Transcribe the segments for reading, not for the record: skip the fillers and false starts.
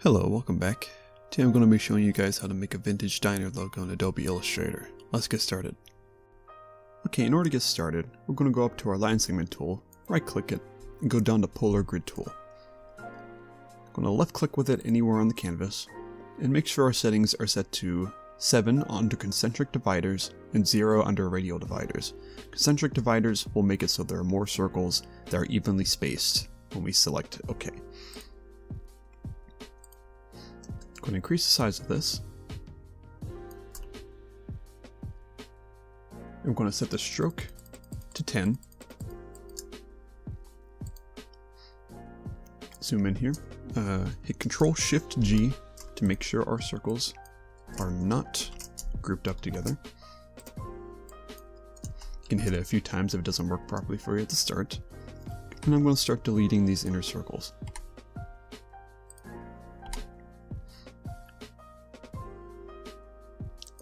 Hello, welcome back. Today I'm going to be showing you guys how to make a vintage diner logo in Adobe Illustrator. Let's get started. Okay, in order to get started, we're going to go up to our line segment tool, right click it, and go down to Polar Grid tool. I'm going to left click with it anywhere on the canvas, and make sure our settings are set to 7 under concentric dividers and 0 under radial dividers. Concentric dividers will make it so there are more circles that are evenly spaced when we select OK. I'm going to increase the size of this. I'm going to set the stroke to 10. Zoom in here. Hit Control-Shift-G to make sure our circles are not grouped up together. You can hit it a few times if it doesn't work properly for you at the start. And I'm going to start deleting these inner circles.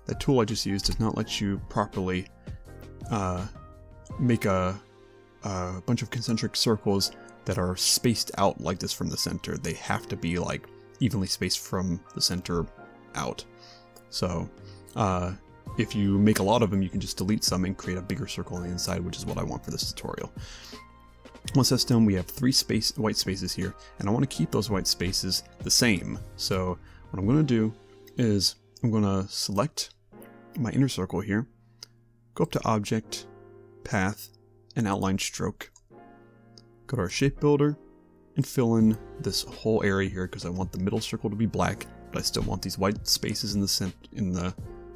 The tool I just used does not let you properly make a bunch of concentric circles that are spaced out like this from the center. They have to be like evenly spaced from the center out. So if you make a lot of them, you can just delete some and create a bigger circle on the inside, which is what I want for this tutorial. Once that's done, we have 3 white spaces here, and I want to keep those white spaces the same. So what I'm going to do is I'm going to select my inner circle here, go up to Object, Path, and Outline Stroke. Go to our Shape Builder, and fill in this whole area here because I want the middle circle to be black, but I still want these white spaces in the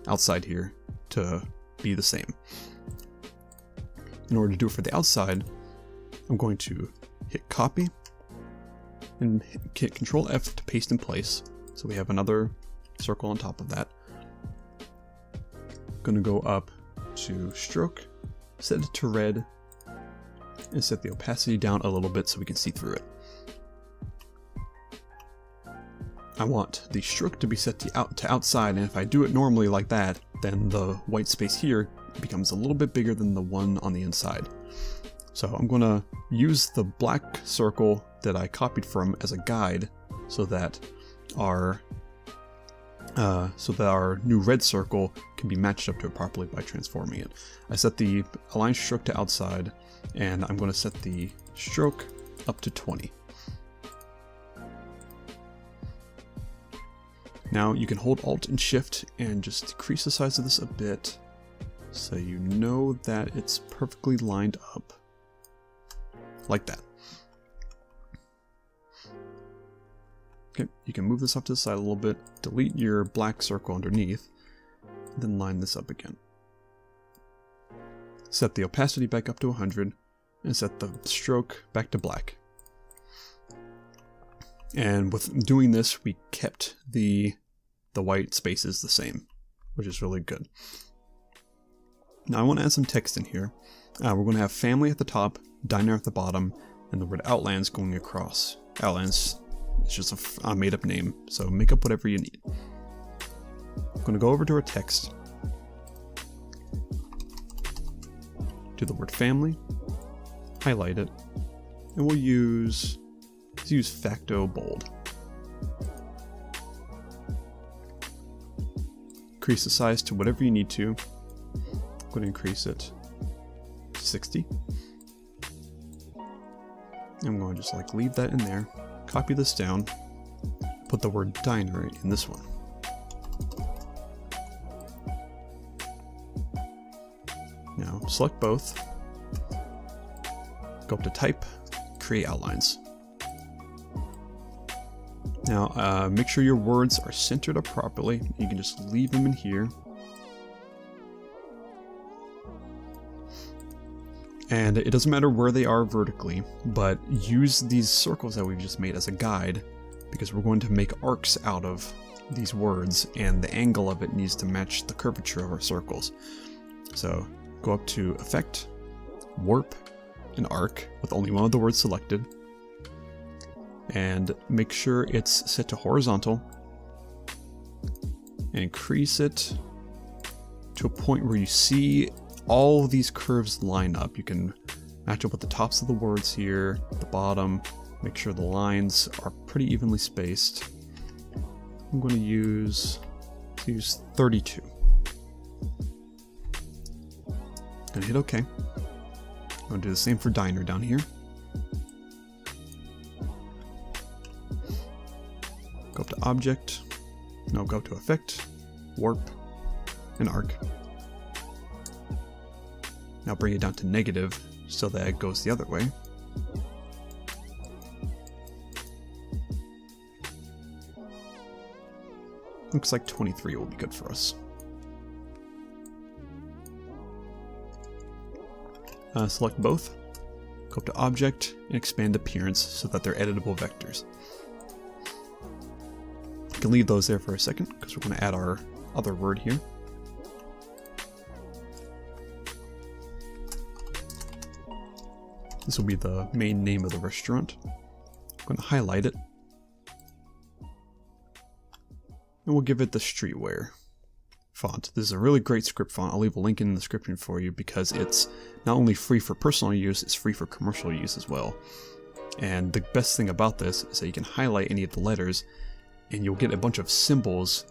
outside here to be the same. In order to do it for the outside, I'm going to hit Copy, and hit Control F to paste in place, so we have another circle on top of that. Going to go up to Stroke, set it to red, and set the opacity down a little bit so we can see through it. I want the stroke to be set to outside, and if I do it normally like that, then the white space here becomes a little bit bigger than the one on the inside. So I'm going to use the black circle that I copied from as a guide so that our new red circle can be matched up to it properly by transforming it. I set the align stroke to outside, and I'm going to set the stroke up to 20. Now you can hold Alt and Shift and just decrease the size of this a bit so you know that it's perfectly lined up like that. Okay, you can move this off to the side a little bit, delete your black circle underneath, then line this up again. Set the opacity back up to 100, and set the stroke back to black. And with doing this, we kept the white spaces the same, which is really good. Now I want to add some text in here. We're going to have family at the top, diner at the bottom, and the word Outlands going across. Outlands, it's just a made-up name, so make up whatever you need. I'm going to go over to our text, do the word family, highlight it, and let's use Facto Bold. Increase the size to whatever you need to. I'm going to increase it to 60. I'm going to just like leave that in there. Copy this down, put the word diner in this one. Now select both, go up to Type, Create Outlines. Now make sure your words are centered up properly. You can just leave them in here. And it doesn't matter where they are vertically, but use these circles that we've just made as a guide, because we're going to make arcs out of these words, and the angle of it needs to match the curvature of our circles. So go up to Effect, Warp, and Arc with only one of the words selected, and make sure it's set to horizontal, and increase it to a point where you see all of these curves line up. You can match up with the tops of the words here, the bottom, make sure the lines are pretty evenly spaced. I'm going to use 32. Gonna hit OK. I'm going to do the same for diner down here. Go up to Object. No, go to Effect, Warp, and Arc. Now bring it down to negative so that it goes the other way. Looks like 23 will be good for us. Select both, go up to Object, and expand Appearance so that they're editable vectors. You can leave those there for a second because we're going to add our other word here. This will be the main name of the restaurant. I'm going to highlight it. And we'll give it the Streetwear Font. This is a really great script font. I'll leave a link in the description for you because it's not only free for personal use, it's free for commercial use as well. And the best thing about this is that you can highlight any of the letters and you'll get a bunch of symbols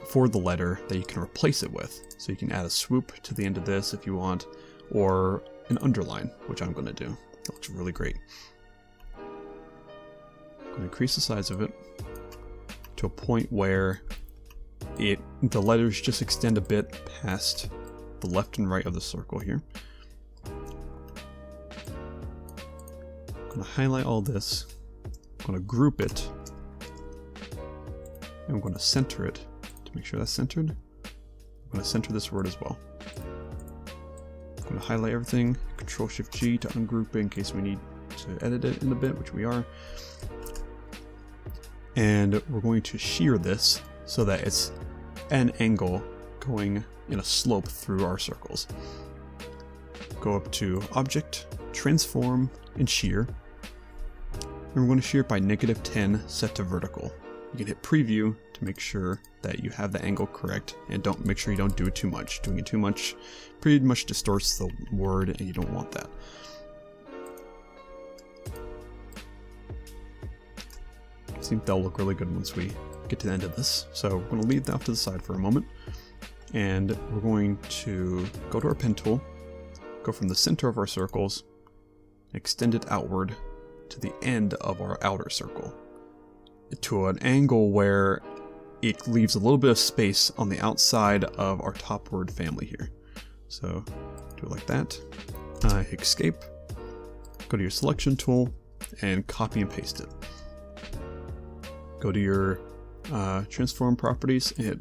for the letter that you can replace it with. So you can add a swoop to the end of this if you want, or an underline, which I'm going to do. It looks really great. I'm going to increase the size of it to a point where the letters just extend a bit past the left and right of the circle here. I'm going to highlight all this. I'm going to group it. And I'm going to center it to make sure that's centered. I'm going to center this word as well. I'm going to highlight everything. Control-Shift-G to ungroup it in case we need to edit it in a bit, which we are. And we're going to shear this so that it's an angle going in a slope through our circles. Go up to Object, Transform, and Shear. And we're going to shear it by -10 set to vertical. You can hit Preview to make sure that you have the angle correct, and make sure you don't do it too much. Doing it too much pretty much distorts the word, and you don't want that. I think that'll look really good once we get to the end of this. So we're going to leave that off to the side for a moment, and we're going to go to our pen tool, go from the center of our circles, extend it outward to the end of our outer circle, to an angle where it leaves a little bit of space on the outside of our top word family here. So do it like that. Hit Escape, go to your selection tool, and copy and paste it. Go to your transform properties and hit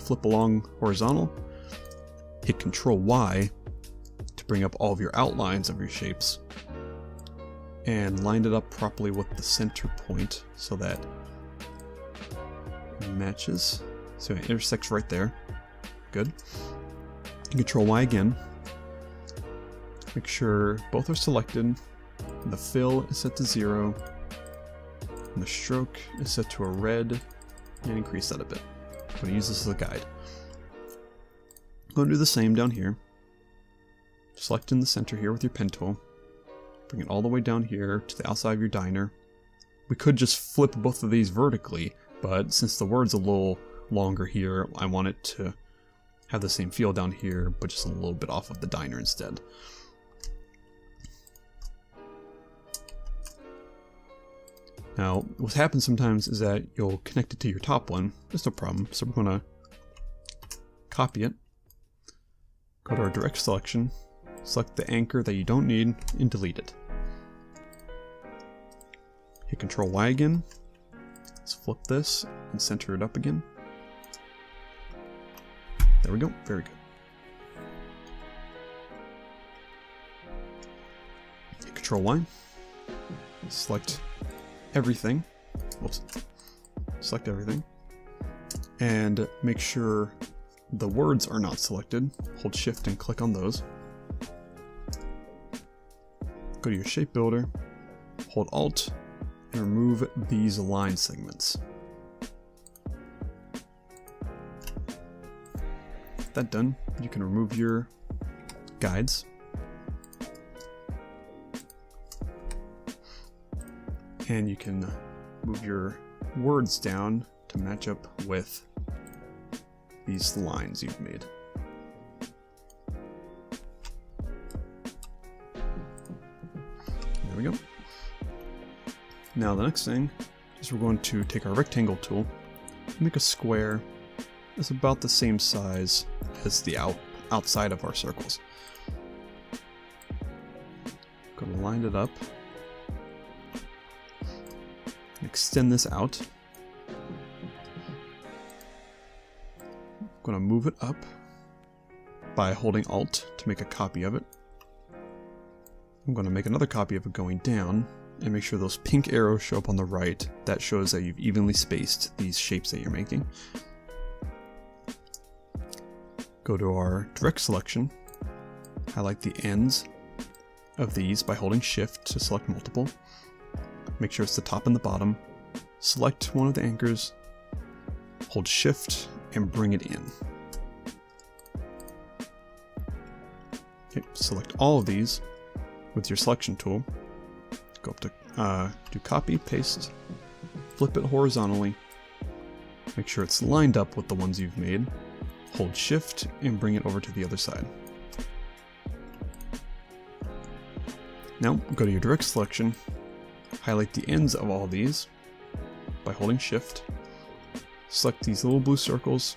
flip along horizontal. Hit Control-Y to bring up all of your outlines of your shapes, and line it up properly with the center point so that it matches. So it intersects right there. Good. Control-Y again. Make sure both are selected. The fill is set to 0. And the stroke is set to a red, and increase that a bit. I'm going to use this as a guide. I'm going to do the same down here. Select in the center here with your pen tool. Bring it all the way down here to the outside of your diner. We could just flip both of these vertically, but since the word's a little longer here, I want it to have the same feel down here, but just a little bit off of the diner instead. Now, what happens sometimes is that you'll connect it to your top one. There's no problem. So we're going to copy it, go to our direct selection, select the anchor that you don't need, and delete it. Hit Control-Y again. Let's flip this and center it up again. There we go. Very good. Hit Control-Y. Select everything. Whoops. Select everything. And make sure the words are not selected. Hold Shift and click on those. Go to your shape builder, hold Alt, and remove these line segments. With that done, you can remove your guides. And you can move your words down to match up with these lines you've made. There we go. Now the next thing is we're going to take our rectangle tool, make a square that's about the same size as the outside of our circles. Going to line it up, extend this out. Going to move it up by holding Alt to make a copy of it. I'm going to make another copy of it going down and make sure those pink arrows show up on the right. That shows that you've evenly spaced these shapes that you're making. Go to our direct selection, highlight the ends of these by holding Shift to select multiple. Make sure it's the top and the bottom. Select one of the anchors, hold Shift, and bring it in. Okay, select all of these with your selection tool. Go up to do copy, paste, flip it horizontally. Make sure it's lined up with the ones you've made. Hold Shift and bring it over to the other side. Now go to your direct selection, highlight the ends of all these by holding Shift. Select these little blue circles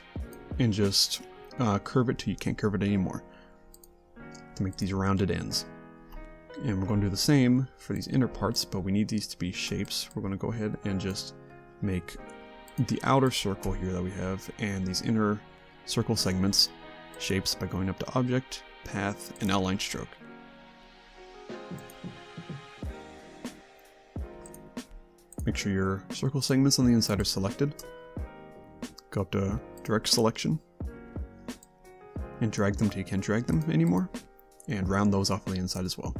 and just curve it till you can't curve it anymore to make these rounded ends. And we're going to do the same for these inner parts, but we need these to be shapes. We're going to go ahead and just make the outer circle here that we have and these inner circle segments shapes by going up to Object, Path, and Outline Stroke. Make sure your circle segments on the inside are selected. Go up to Direct Selection and drag them till you can't drag them anymore, and round those off on the inside as well.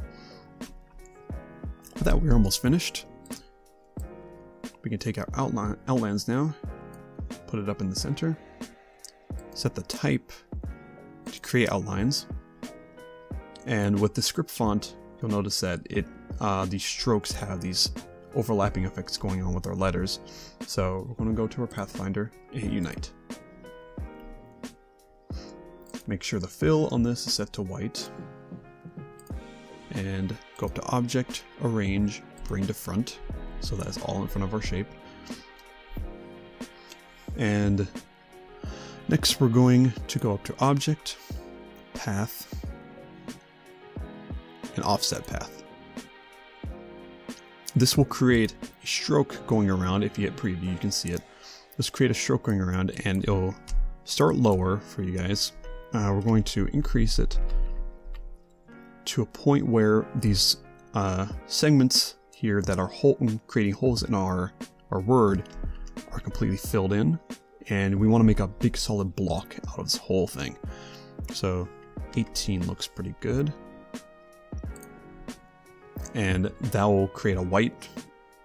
With that, we're almost finished. We can take our outlines now, put it up in the center, set the type to create outlines, and with the script font, you'll notice that these strokes have these overlapping effects going on with our letters. So we're going to go to our Pathfinder and hit Unite. Make sure the fill on this is set to white, and go up to Object, Arrange, Bring to Front, so that's all in front of our shape. And next we're going to go up to Object, Path, and Offset Path. This will create a stroke going around. If you hit preview, you can see it. Let's create a stroke going around, and it'll start lower for you guys. We're going to increase it to a point where these segments here that are creating holes in our word are completely filled in, and we want to make a big solid block out of this whole thing. So 18 looks pretty good. And that will create a white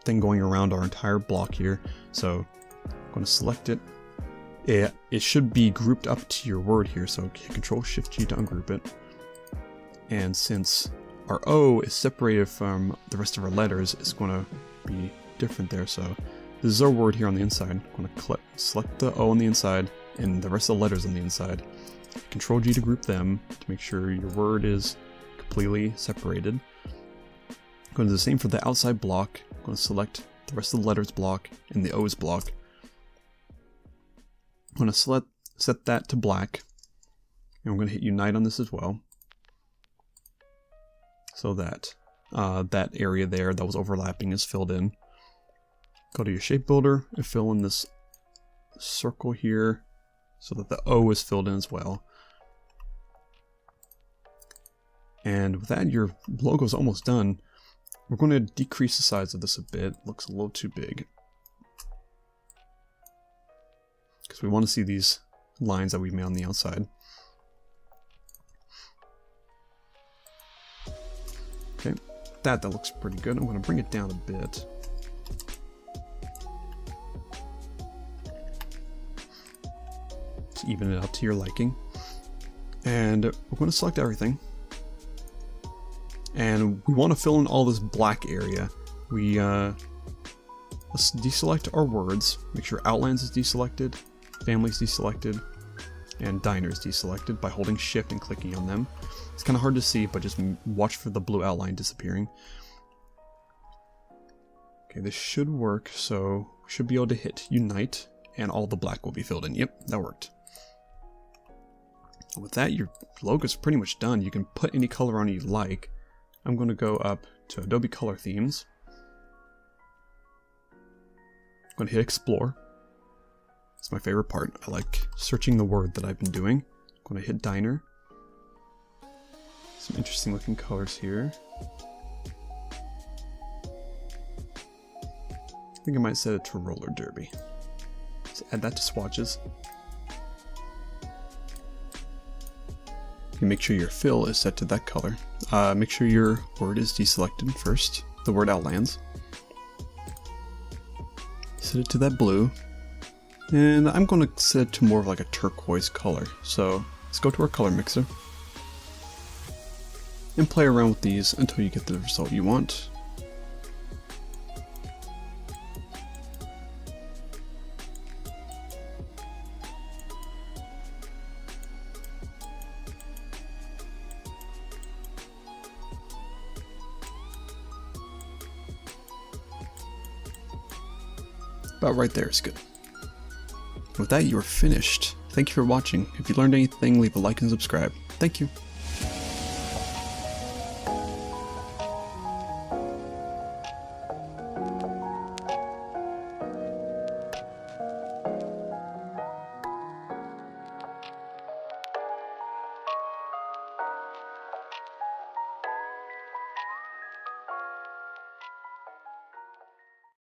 thing going around our entire block here. So I'm going to select it. It should be grouped up to your word here, so hit Control-Shift-G to ungroup it. And since our O is separated from the rest of our letters, it's going to be different there. So this is our word here on the inside. I'm going to select the O on the inside and the rest of the letters on the inside. Control-G to group them to make sure your word is completely separated. I'm going to do the same for the outside block. I'm going to select the rest of the letters block and the O's block. I'm going to set that to black, and we're going to hit Unite on this as well, so that that area there that was overlapping is filled in. Go to your shape builder and fill in this circle here so that the O is filled in as well. And with that, your logo is almost done. We're going to decrease the size of this a bit. It looks a little too big, because we want to see these lines that we made on the outside. Okay, that looks pretty good. I'm going to bring it down a bit. To even it out to your liking. And we're going to select everything. And we want to fill in all this black area. We let's deselect our words, make sure outlines is deselected, family is deselected, and diner is deselected by holding shift and clicking on them. It's kind of hard to see, but just watch for the blue outline disappearing. Okay, this should work, so we should be able to hit unite, and all the black will be filled in. Yep, that worked. With that, your logo's pretty much done. You can put any color on you like. I'm going to go up to Adobe Color Themes. I'm going to hit Explore. It's my favorite part. I like searching the word that I've been doing. I'm going to hit Diner. Some interesting looking colors here. I think I might set it to Roller Derby. Let's add that to swatches. You make sure your fill is set to that color. Make sure your word is deselected first, the word outlines. Set it to that blue. And I'm going to set it to more of like a turquoise color. So let's go to our color mixer and play around with these until you get the result you want. About right there is good. With that, you are finished. Thank you for watching. If you learned anything, leave a like and subscribe. Thank you.